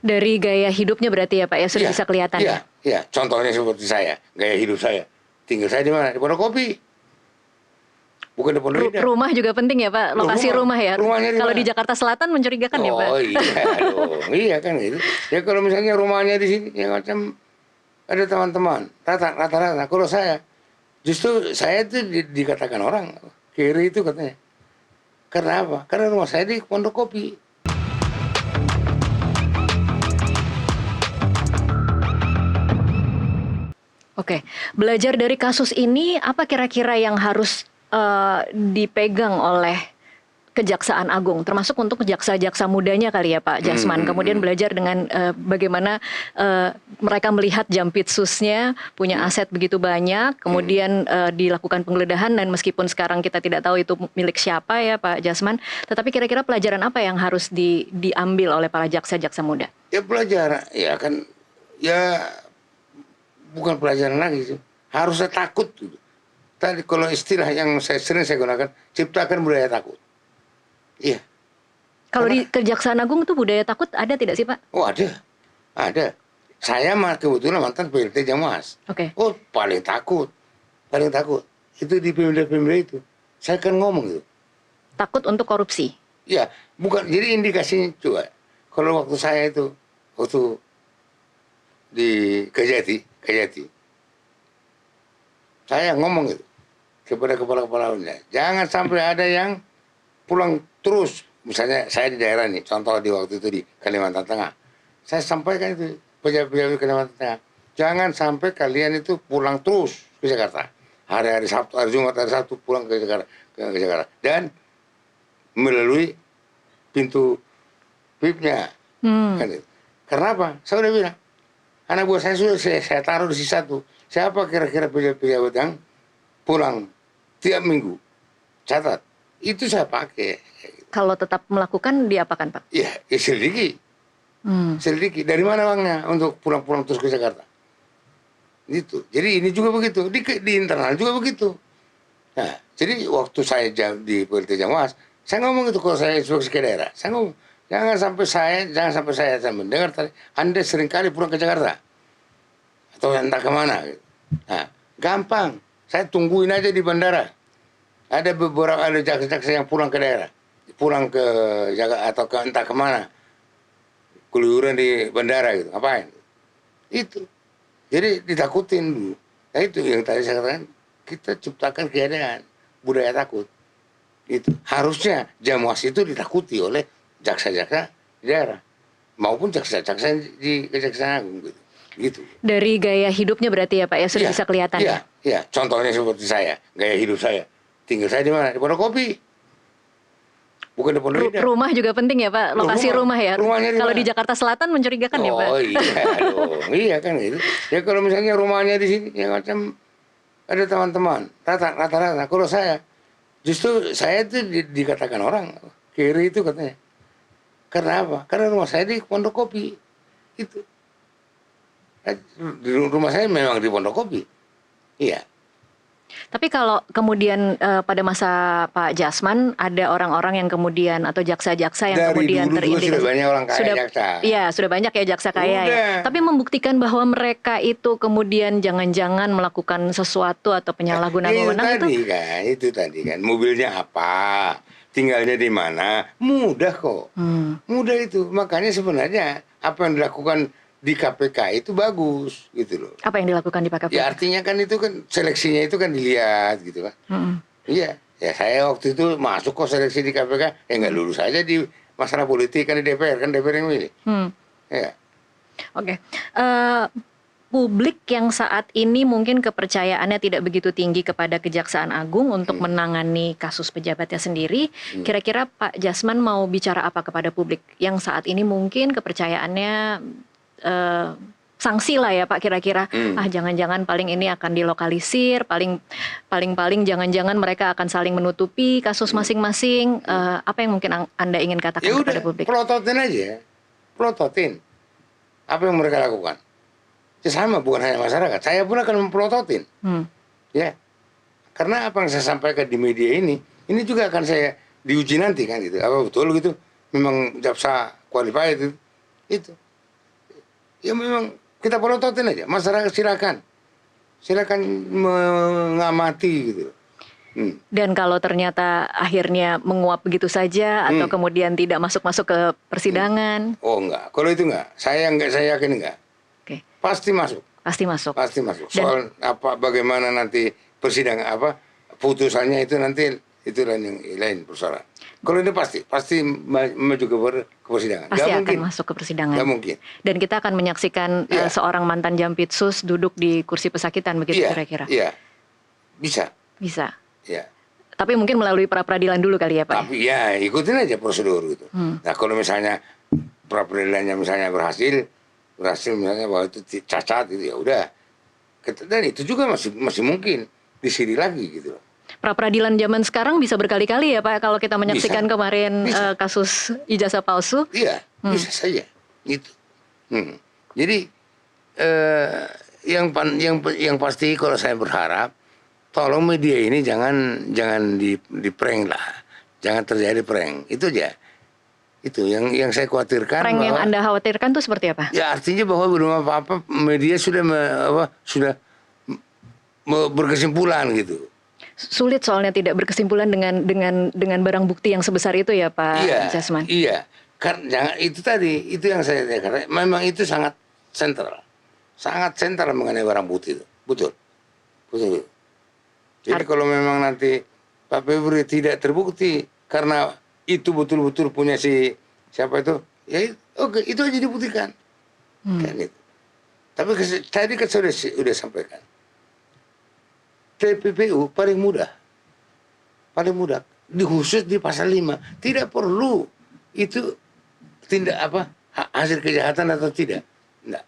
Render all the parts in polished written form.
Dari gaya hidupnya berarti ya Pak ya, sudah Iya, bisa kelihatan iya, ya? iya. Contohnya seperti saya, gaya hidup saya. Tinggal saya di mana? Di Pondok Kopi, bukan di Pondok Indah. Rumah juga penting ya Pak, Loh, lokasi rumah ya. rumahnya di Kalau di mana? Jakarta Selatan mencurigakan ya Pak. Oh iya dong, iya kan gitu. Ya kalau misalnya rumahnya di sini, ya macam ada teman-teman, rata-rata. Kalau saya, justru saya itu dikatakan orang kiri itu katanya. Karena apa? Karena rumah saya di Pondok Kopi. Oke, belajar dari kasus ini apa kira-kira yang harus dipegang oleh Kejaksaan Agung, termasuk untuk jaksa-jaksa mudanya kali ya Pak Jasman. Kemudian belajar dengan bagaimana mereka melihat Jampitsusnya punya aset begitu banyak, kemudian dilakukan penggeledahan dan meskipun sekarang kita tidak tahu itu milik siapa ya Pak Jasman, tetapi kira-kira pelajaran apa yang harus diambil oleh para jaksa-jaksa muda? Ya pelajaran, ya kan, ya bukan pelajaran lagi sih. Harusnya takut. Gitu. Tadi kalau istilah yang sering saya gunakan, ciptakan budaya takut. Iya. Kalau Karena, di Kejaksaan Agung itu budaya takut ada tidak sih Pak? oh ada. Saya mah kebetulan mantan PLT Jamas. Oke. Oh paling takut. Itu di pemda itu. Saya kan ngomong gitu. Takut untuk korupsi. Ya, bukan. Jadi indikasinya coba. Kalau waktu saya itu, waktu di Kejati, saya ngomong gitu kepada kepala-kepala unitnya, jangan sampai ada yang pulang terus. Misalnya saya di daerah nih, contoh di waktu itu di Kalimantan Tengah, saya sampaikan itu pejabat-pejabat Kalimantan Tengah, jangan sampai kalian itu pulang terus ke Jakarta. Hari-hari Sabtu, hari Jumat, hari Sabtu pulang ke Jakarta, dan melalui pintu VIP-nya. Kan itu. Karena apa? Saya udah bilang, anak buah saya sudah saya taruh di sisa satu. Siapa kira-kira pejabat-pejabat yang pulang tiap minggu? Catat. Itu saya pakai. Kalau tetap melakukan diapakan Pak? Ya selidiki. Selidiki. Dari mana uangnya untuk pulang-pulang terus ke Jakarta? Gitu. Jadi ini juga begitu. Di internal juga begitu. Nah, jadi waktu saya di PLT Jamas, saya ngomong itu kalau saya instruksi ke daerah. Saya ngomong, jangan sampai saya mendengar tadi, Anda seringkali pulang ke Jakarta. Atau entah kemana. Gitu. Nah, gampang. Saya tungguin aja di bandara. Ada beberapa jaksa-jaksa yang pulang ke daerah. Pulang ke Jakarta atau ke entah kemana. Keluyuran di bandara gitu. Ngapain? Itu. Jadi ditakutin dulu. Nah itu yang tadi saya katakan. Kita ciptakan keadaan. Budaya takut. Itu. Harusnya Jamuas itu ditakuti oleh jaksa-jaksa di daerah. Maupun jaksa-jaksa di Kejaksaan Agung gitu. Gitu. Dari gaya hidupnya berarti ya Pak ya, sudah bisa kelihatan ya? Iya. Contohnya seperti saya. Gaya hidup saya. Tinggal saya di mana? Di Pondok Kopi. Bukan di Pondok Indah. Rumah juga penting ya Pak, lokasi rumah ya. Kalau di Jakarta Selatan mencurigakan ya Pak. Oh iya dong, iya kan gitu. Ya kalau misalnya rumahnya di sini, ya macam ada teman-teman, rata-rata. Kalau saya, justru saya itu dikatakan orang kiri itu katanya. Karena apa? Karena rumah saya di Pondok Kopi. Itu. Di rumah saya memang di Pondok Kopi. Iya. Tapi kalau kemudian pada masa Pak Jasman ada orang-orang yang kemudian atau jaksa-jaksa yang Dari kemudian dulu juga terindikasi sudah banyak orang kaya jaksa. Iya, sudah banyak ya jaksa kaya ya. Tapi membuktikan bahwa mereka itu kemudian jangan-jangan melakukan sesuatu atau penyalahgunaan wewenang itu tadi kan, mobilnya apa, tinggalnya di mana, mudah kok. Mudah itu. Makanya sebenarnya apa yang dilakukan di KPK itu bagus gitu loh. Apa yang dilakukan di Pak KPK? Ya artinya kan itu kan seleksinya itu kan dilihat gitu kan. Iya. Ya saya waktu itu masuk kok seleksi di KPK, ya nggak lulus aja di masalah politik kan di DPR, kan DPR yang milih. Ya. Oke. Publik yang saat ini mungkin kepercayaannya tidak begitu tinggi kepada Kejaksaan Agung untuk menangani kasus pejabatnya sendiri. Kira-kira Pak Jasman mau bicara apa kepada publik yang saat ini mungkin kepercayaannya sanksi lah ya Pak kira-kira. Jangan-jangan paling ini akan dilokalisir, paling jangan-jangan mereka akan saling menutupi kasus masing-masing. Apa yang mungkin Anda ingin katakan Ya kepada udah, publik? pelototin aja. Pelototin. Apa yang mereka lakukan? Ya sama, bukan hanya masyarakat. Saya pun akan mempelototin. Ya. Karena apa yang saya sampaikan di media ini juga akan saya diuji nanti kan gitu. Apa betul gitu? Memang jaksa qualified itu. Ya memang kita pelototin aja. Masyarakat silakan mengamati gitu. Dan kalau ternyata akhirnya menguap begitu saja atau kemudian tidak masuk ke persidangan, Oh enggak, kalau itu enggak. Saya yakin enggak. oke, Pasti masuk. pasti masuk. Pasti masuk. Dan- Soal bagaimana nanti persidangan putusannya itu nanti itu lain persoalan. Kalau ini pasti maju ke persidangan. Pasti Nggak akan mungkin. masuk ke persidangan. Nggak mungkin. Dan kita akan menyaksikan Iya. seorang mantan Jampitsus duduk di kursi pesakitan begitu Iya, kira-kira. iya. Bisa. Bisa. Ya. Tapi mungkin melalui pra peradilan dulu kali ya Pak. Tapi ya ikutin aja prosedur gitu. Nah kalau misalnya pra peradilannya misalnya berhasil misalnya bahwa itu cacat gitu ya udah. Dan itu juga masih mungkin disidi lagi gitu loh. Pra peradilan zaman sekarang bisa berkali-kali ya Pak kalau kita menyaksikan Bisa. kemarin Bisa. kasus ijazah palsu. Iya, bisa saja. Gitu. Jadi yang pasti kalau saya berharap tolong media ini jangan di prank lah. Jangan terjadi prank. Itu aja. Itu yang saya khawatirkan. Prank yang bahwa- Anda khawatirkan tuh seperti apa? Ya artinya bahwa belum apa-apa media sudah berkesimpulan gitu. Sulit soalnya tidak berkesimpulan dengan barang bukti yang sebesar itu ya Pak Jasman. Iya. Karena jangan itu tadi itu yang saya katakan. Memang itu sangat sentral mengenai barang bukti itu. Betul. Jadi kalau memang nanti Pak Febri tidak terbukti karena itu betul-betul punya siapa itu, ya oke itu aja dibuktikan. Kan itu. Tapi tadi kan saya sudah sampaikan. TPPU paling mudah, khusus di pasal 5 tidak perlu itu tindak hasil kejahatan atau tidak, enggak.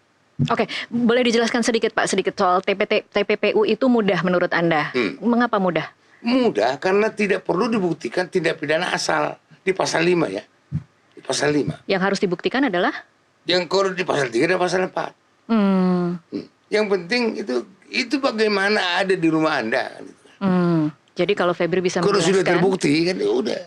Oke, boleh dijelaskan sedikit Pak soal TPPU itu mudah menurut Anda? Mengapa mudah? Mudah karena tidak perlu dibuktikan tindak pidana asal di pasal 5 ya, di pasal 5. Yang harus dibuktikan adalah? Yang kalau di pasal 3 dan pasal 4. Yang penting itu bagaimana ada di rumah Anda. Kan, gitu. Jadi kalau Febri bisa Kalau sudah menjelaskan, terbukti kan ya udah.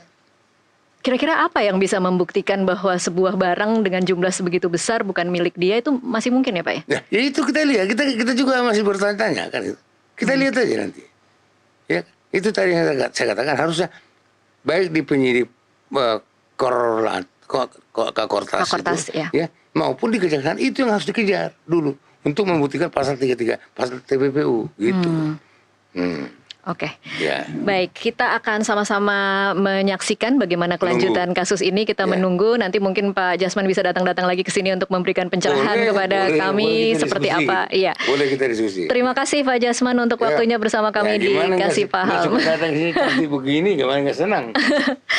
kira-kira apa yang bisa membuktikan bahwa sebuah barang dengan jumlah sebegitu besar bukan milik dia itu masih mungkin ya Pak ya? Ya itu kita lihat, kita juga masih bertanya-tanya kan itu. Kita lihat aja nanti. Ya, itu tadi yang saya katakan harusnya baik di penyidik Kakortas itu, ya. maupun di kejaksaan itu yang harus dikejar dulu untuk membuktikan pasal 33 pasal TPPU gitu. Oke. Ya. Baik, kita akan sama-sama menyaksikan bagaimana kelanjutan kasus ini. Kita menunggu nanti mungkin Pak Jasman bisa datang-datang lagi ke sini untuk memberikan pencerahan kepada kami kita seperti diskusi. apa. Iya. Boleh kita diskusi. Terima kasih Pak Jasman untuk waktunya bersama kami di Kasih Paham. Datang sini seperti begini gimana nggak senang.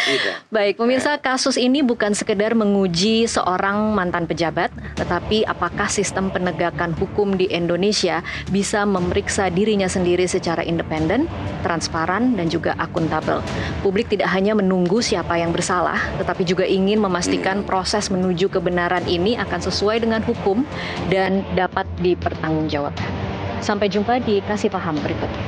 Gitu. Baik, pemirsa, kasus ini bukan sekedar menguji seorang mantan pejabat, tetapi apakah sistem penegakan hukum di Indonesia bisa memeriksa dirinya sendiri secara independen, transparan, dan juga akuntabel. Publik tidak hanya menunggu siapa yang bersalah, tetapi juga ingin memastikan proses menuju kebenaran ini akan sesuai dengan hukum dan dapat dipertanggungjawabkan. Sampai jumpa di Kasih Paham berikutnya.